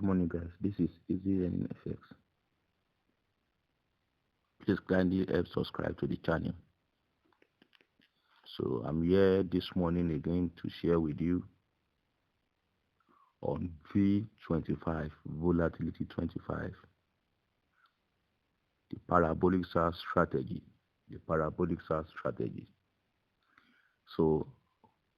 morning, guys. This is Easy and FX. Please kindly help subscribe to the channel. So I'm here this morning again to share with you on V25, Volatility 25, the Parabolic Sar strategy. The Parabolic Sar strategy. So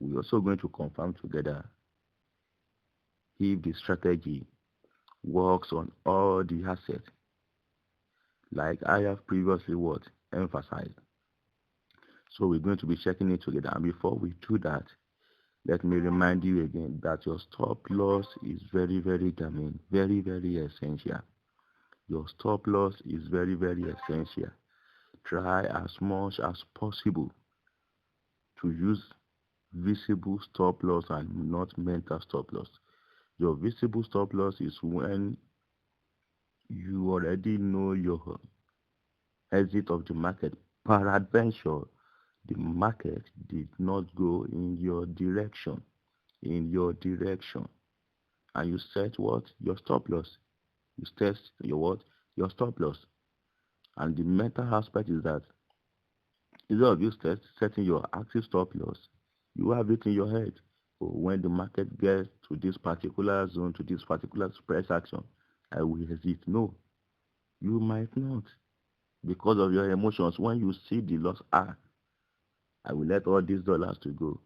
we're also going to confirm together if the strategy works on all the assets, like I have previously emphasized. So we're going to be checking it together. And before we do that, let me remind you again that your stop loss is very, very germane, very, very essential. Your stop loss is very, very essential. Try as much as possible to use visible stop loss and not mental stop loss. Your visible stop loss is when you already know your exit of the market. Peradventure, the market did not go in your direction, and you set what? Your stop loss. You set your stop loss. And the mental aspect is that instead of you setting your active stop loss, you have it in your head. So when the market gets to this particular zone, to this particular price action, I will exit. No, you might not, because of your emotions. When you see the loss, I will let all these dollars to go.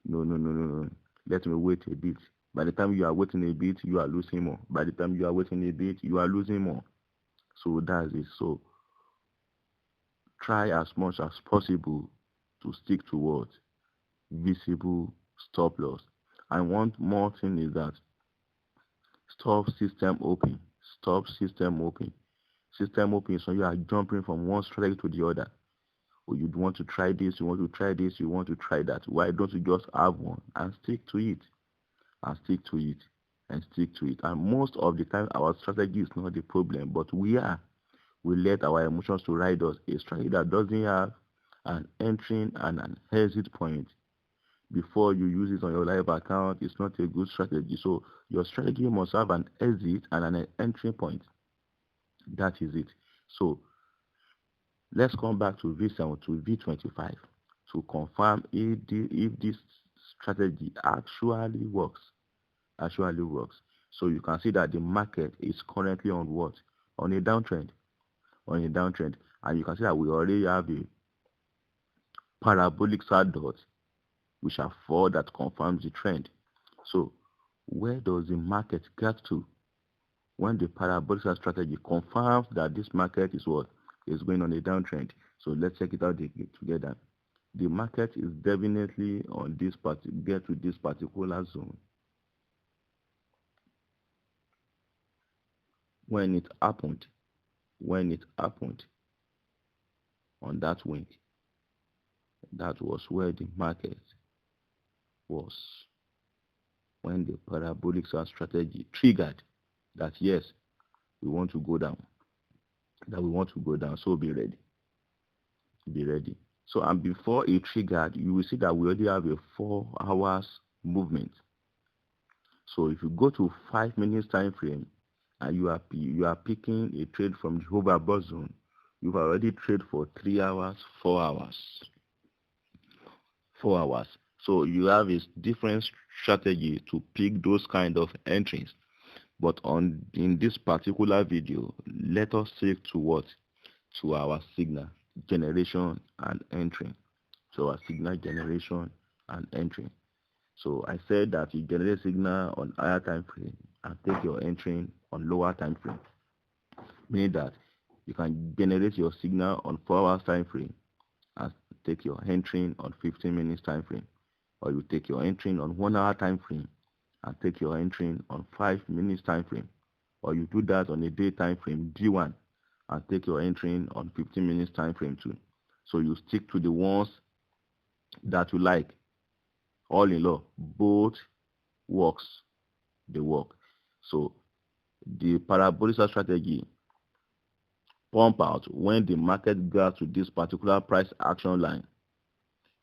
No. Let me wait a bit. By the time you are waiting a bit, you are losing more. By the time you are waiting a bit, you are losing more. So that's it. So try as much as possible to stick to what? Visible stop loss. And one more thing is that stop system open. Stop system open. System open is when you are jumping from one strategy to the other. Or you want to try this, you want to try this, you want to try that. Why don't you just have one and stick to it? And stick to it. And stick to it. And most of the time, our strategy is not the problem, but we let our emotions to ride us. A strategy that doesn't have an entry and an exit point before you use it on your live account is not a good strategy. So your strategy must have an exit and an entry point. That is it. So let's come back to V7 to V25 to confirm if this strategy actually works. So you can see that the market is currently on what? On a downtrend. And you can see that we already have a parabolic Sar dot, which are 4 that confirms the trend. So where does the market get to when the parabolic Sar strategy confirms that this market is what? Is going on a downtrend? So let's check it out together. The market is definitely on this get to this particular zone. When it happened on that week, that was where the market was, when the parabolic Sar strategy triggered that yes, we want to go down. So be ready. So, and before it triggered, you will see that we already have a 4 hours movement. So if you go to 5 minutes time frame and you are picking a trade from the overbought zone, you've already traded for 3 hours, 4 hours. So you have a different strategy to pick those kind of entries. But in this particular video, let us stick to what? To our signal generation and entry. So I said that you generate signal on higher time frame and take your entry on lower time frame. Meaning that you can generate your signal on 4 hours time frame and take your entry on 15 minutes time frame. Or you take your entry on 1 hour time frame and take your entry on 5 minutes time frame. Or you do that on a day time frame D1 and take your entry on 15 minutes time frame too. So you stick to the ones that you like. All in all, both works. They work. So the parabolic Sar strategy pump out when the market gets to this particular price action line,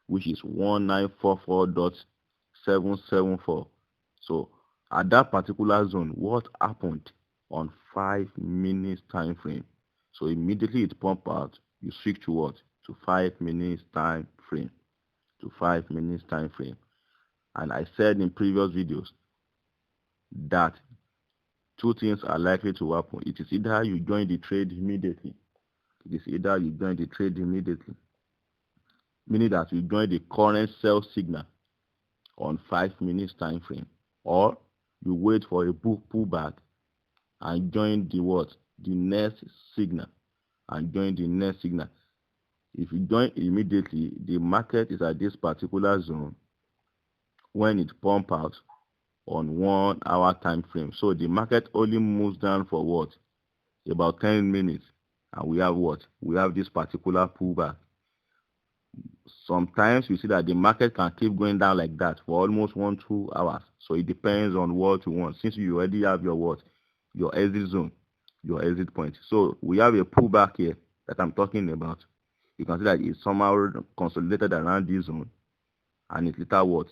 which is 1944.774. So at that particular zone, what happened on 5 minutes time frame. So immediately it pump out, you switch to what? To 5 minutes time frame. To 5 minutes time frame. And I said in previous videos that two things are likely to happen. It is either you join the trade immediately. It is either you join the trade immediately, meaning that you join the current sell signal on 5 minutes time frame, or you wait for a pullback and join the what? The next signal, and join the next signal. If you join immediately, the market is at this particular zone when it pump out on 1 hour time frame. So the market only moves down for what? About 10 minutes. And we have what? We have this particular pullback. Sometimes you see that the market can keep going down like that for almost 1-2 hours. So it depends on what you want. Since you already have your what? Your exit zone, your exit point. So we have a pullback here that I'm talking about. You can see that it's somehow consolidated around this zone, and it later what?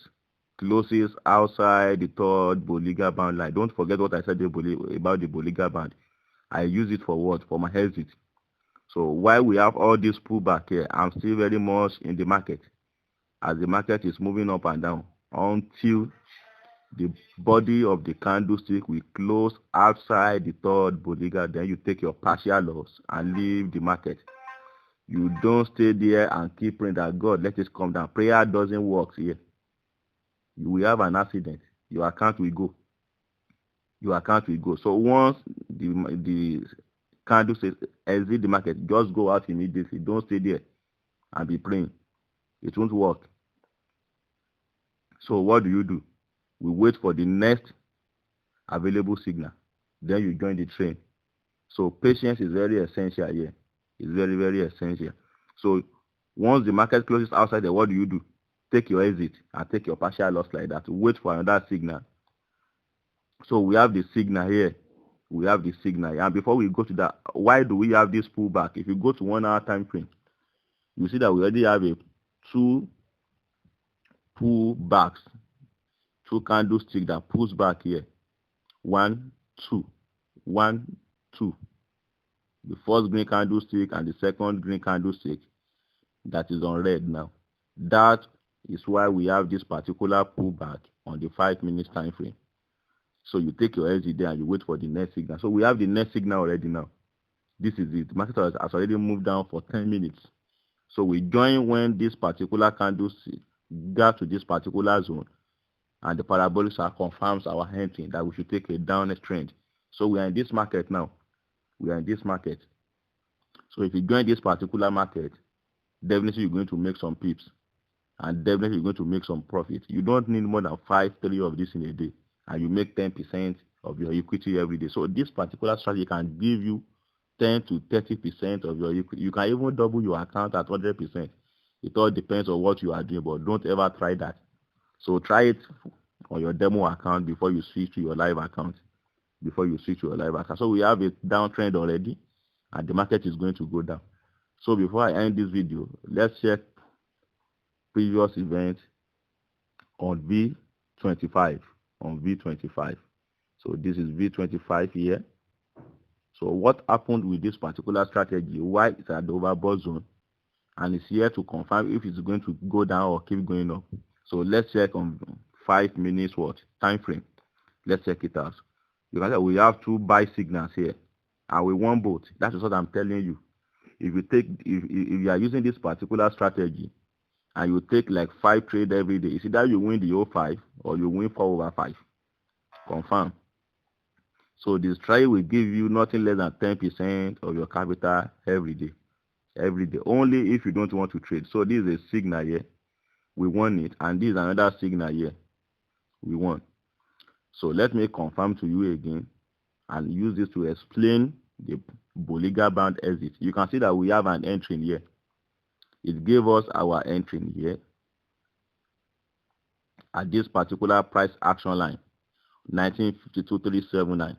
Closes outside the third Bollinger Band line. Don't forget what I said about the Bollinger Band. I use it for what? For my exit. So while we have all this pullback here, I'm still very much in the market, as the market is moving up and down until the body of the candlestick will close outside the third Bollinger. Then you take your partial loss and leave the market. You don't stay there and keep praying that God, let it come down. Prayer doesn't work here. You will have an accident. Your account will go. Your account will go. So once the candle says exit the market, just go out immediately. Don't stay there and be praying. It won't work. So what do? We wait for the next available signal. Then you join the train. So patience is very essential here. It's very, very essential. So once the market closes outside there, what do? Take your exit and take your partial loss like that. Wait for another signal. So we have the signal here. We have the signal. And before we go to that, why do we have this pullback? If you go to 1 hour time frame, you see that we already have a 2 pullbacks, 2 candlesticks that pulls back here. 1, 2, 1, 2. The first green candlestick and the second green candlestick that is on red now. That is why we have this particular pullback on the 5 minutes time frame. So you take your exit there and you wait for the next signal. So we have the next signal already now. This is it. The market has already moved down for 10 minutes. So we join when this particular candlestick got to this particular zone, and the Parabolic Sar confirms our entry that we should take a downward trend. So we are in this market now. We are in this market. So if you join this particular market, definitely you're going to make some pips, and definitely you're going to make some profit. You don't need more than 5-3 of this in a day, and you make 10% of your equity every day. So this particular strategy can give you 10 to 30% of your equity. You can even double your account at 100%. It all depends on what you are doing, but don't ever try that. So try it on your demo account before you switch to your live account. So we have a downtrend already, and the market is going to go down. So before I end this video, let's check previous events on V25. So this is V25 here. So what happened with this particular strategy? Why it's at the overbought zone, and it's here to confirm if it's going to go down or keep going up. So let's check on 5 minutes time frame. Let's check it out. You can see we have 2 buy signals here, and we want both. That is what I'm telling you. If you are using this particular strategy and you take like 5 trades every day, it's either you win the 05 or you win 4/5. Confirm. So this trade will give you nothing less than 10% of your capital every day. Only if you don't want to trade. So this is a signal here. We want it, and this is another signal here. We want. So let me confirm to you again and use this to explain the Bollinger Band exit. You can see that we have an entry here. It gave us our entry here at this particular price action line, 1952.379.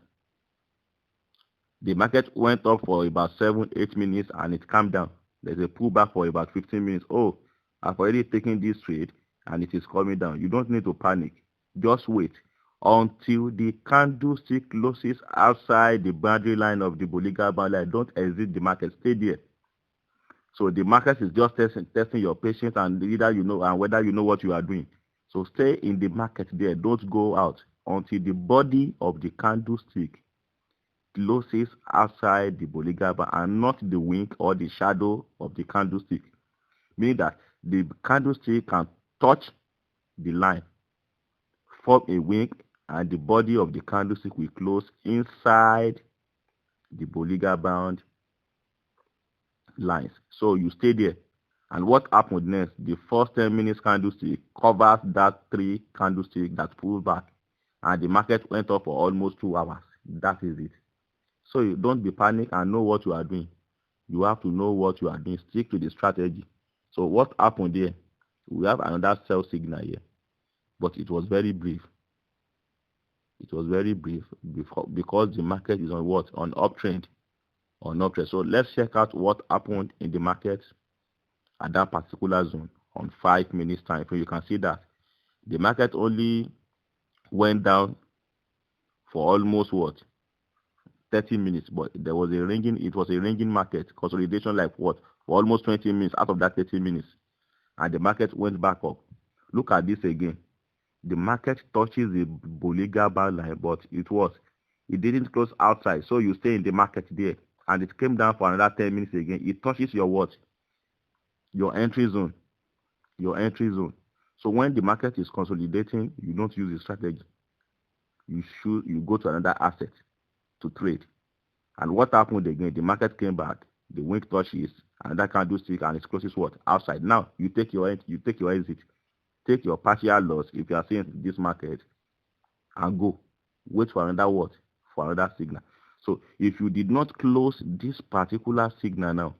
The market went up for about 7-8 minutes and it calmed down. There's a pullback for about 15 minutes. Oh, I've already taken this trade and it is coming down. You don't need to panic. Just wait. until the candlestick closes outside the boundary line of the Bollinger Band line. Don't exit the market. Stay there. So the market is just testing your patience and either you know and whether you know what you are doing. So stay in the market there. Don't go out until the body of the candlestick closes outside the Bollinger Band and not the wing or the shadow of the candlestick. Meaning that the candlestick can touch the line, form a wing, and the body of the candlestick will close inside the Bollinger Band lines. So you stay there. And what happened next? The first 10 minutes candlestick covers that 3 candlestick that pulled back. And the market went up for almost 2 hours. That is it. So you don't be panic and know what you are doing. You have to know what you are doing. Stick to the strategy. So what happened there? We have another sell signal here. But it was very brief. It was very brief because the market is on what? On uptrend. On uptrend. So let's check out what happened in the market at that particular zone on 5 minutes time frame. You can see that the market only went down for almost what? 30 minutes, but there was a ringing, it was a ringing market, consolidation like what? For almost 20 minutes out of that 30 minutes. And the market went back up. Look at this again. The market touches the Bollinger Band line, but it didn't close outside. So you stay in the market there. And it came down for another 10 minutes again. It touches your what? Your entry zone. Your entry zone. So when the market is consolidating, you don't use the strategy. You go to another asset to trade. And what happened again? The market came back, the wing touches, and that candlestick, and it closes what? Outside. Now you take your exit, take your partial loss if you are seeing this market, and go. Wait for another what? For another signal. So if you did not close this particular signal now,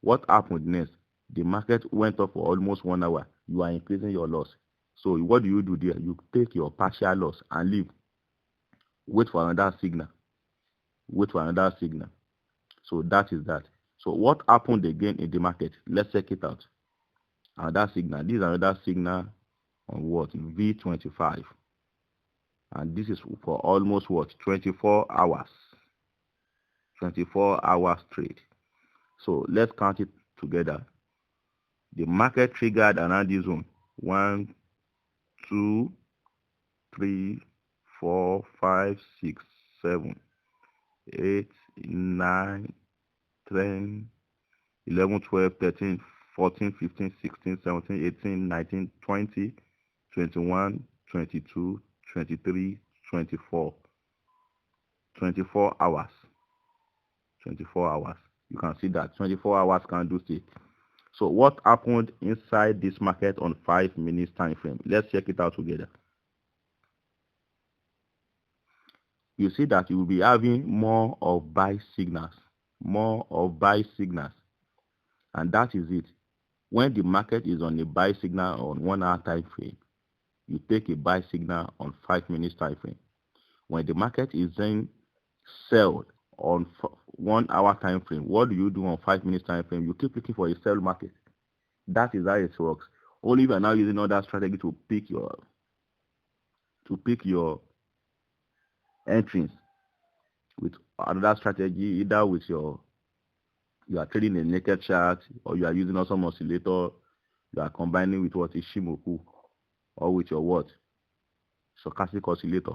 what happened next? The market went up for almost 1 hour. You are increasing your loss. So what do you do there? You take your partial loss and leave. Wait for another signal. Wait for another signal. So that is that. So what happened again in the market? Let's check it out. Another signal. This is another signal on what? V25. And this is for almost what? 24 hours. 24 hours trade. So let's count it together. The market triggered around this zone. 1, 2, 3, 4, 5, 6, 7, 8, 9, 10, 11, 12, 13, 14, 15, 16, 17, 18, 19, 20, 21, 22, 23, 24. 24 hours. 24 hours. You can see that 24 hours candlestick. So what happened inside this market on 5 minutes time frame? Let's check it out together. You see that you will be having more of buy signals. More of buy signals. And that is it. When the market is on a buy signal on 1 hour time frame, you take a buy signal on 5 minutes time frame. When the market is then sell on 1 hour time frame, what do you do on 5 minutes time frame? You keep looking for a sell market. That is how it works. Only if you are now using other strategy to pick your entries with another strategy, either with you are trading a naked chart, or you are using some oscillator, you are combining with what is Shimoku, or with your what? Stochastic oscillator.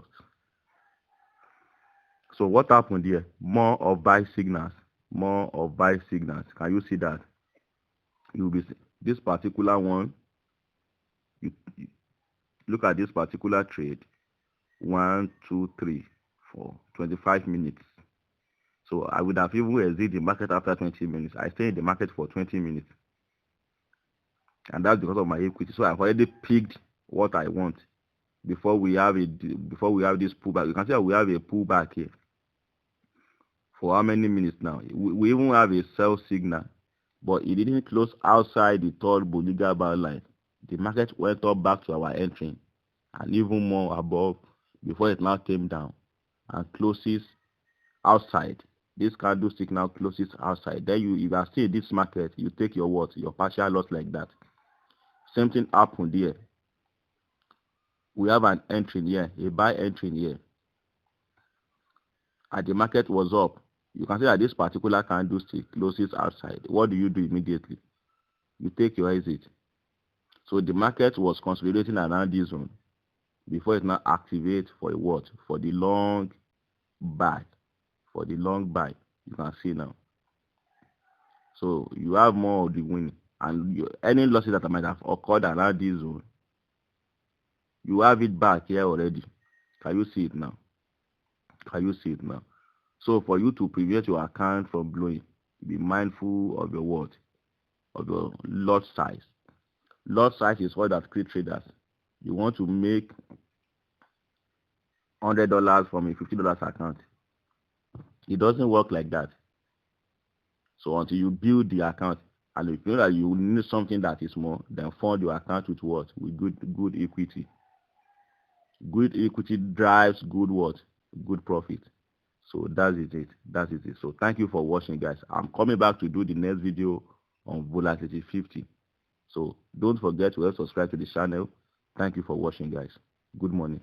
So what happened here? More of buy signals. More of buy signals. Can you see that? You will be this particular one. You look at this particular trade. 1, 2, 3, 4, 25 minutes. So I would have even exited the market after 20 minutes. I stayed in the market for 20 minutes. And that's because of my equity. So I've already picked what I want before we have this pullback. You can see that we have a pullback here. For how many minutes now? We even have a sell signal, but it didn't close outside the third Bollinger Band line. The market went up back to our entry and even more above before it now came down and closes outside. This candlestick now closes outside. Then if you are still in this market, you take your what? Your partial loss like that. Same thing happened here. we have an entry here, a buy entry here, and the market was up. You can see that this particular candlestick closes outside. What do you do immediately? You take your exit. So the market was consolidating around this zone before it now activates for a what? For the long buy. For the long buy. You can see now. So you have more of the winning. And any losses that might have occurred around this zone, you have it back here already. Can you see it now? Can you see it now? So for you to prevent your account from blowing, be mindful of your what? Of your lot size. Lot size is what that create traders. You want to make $100 from a $50 account. It doesn't work like that. So until you build the account, and if you know that you need something that is more, then fund your account with what? With good equity. Good equity drives good what? Good profit. So that is it. That is it. So thank you for watching, guys. I'm coming back to do the next video on Volatility 50. So don't forget to subscribe to the channel. Thank you for watching, guys. Good morning.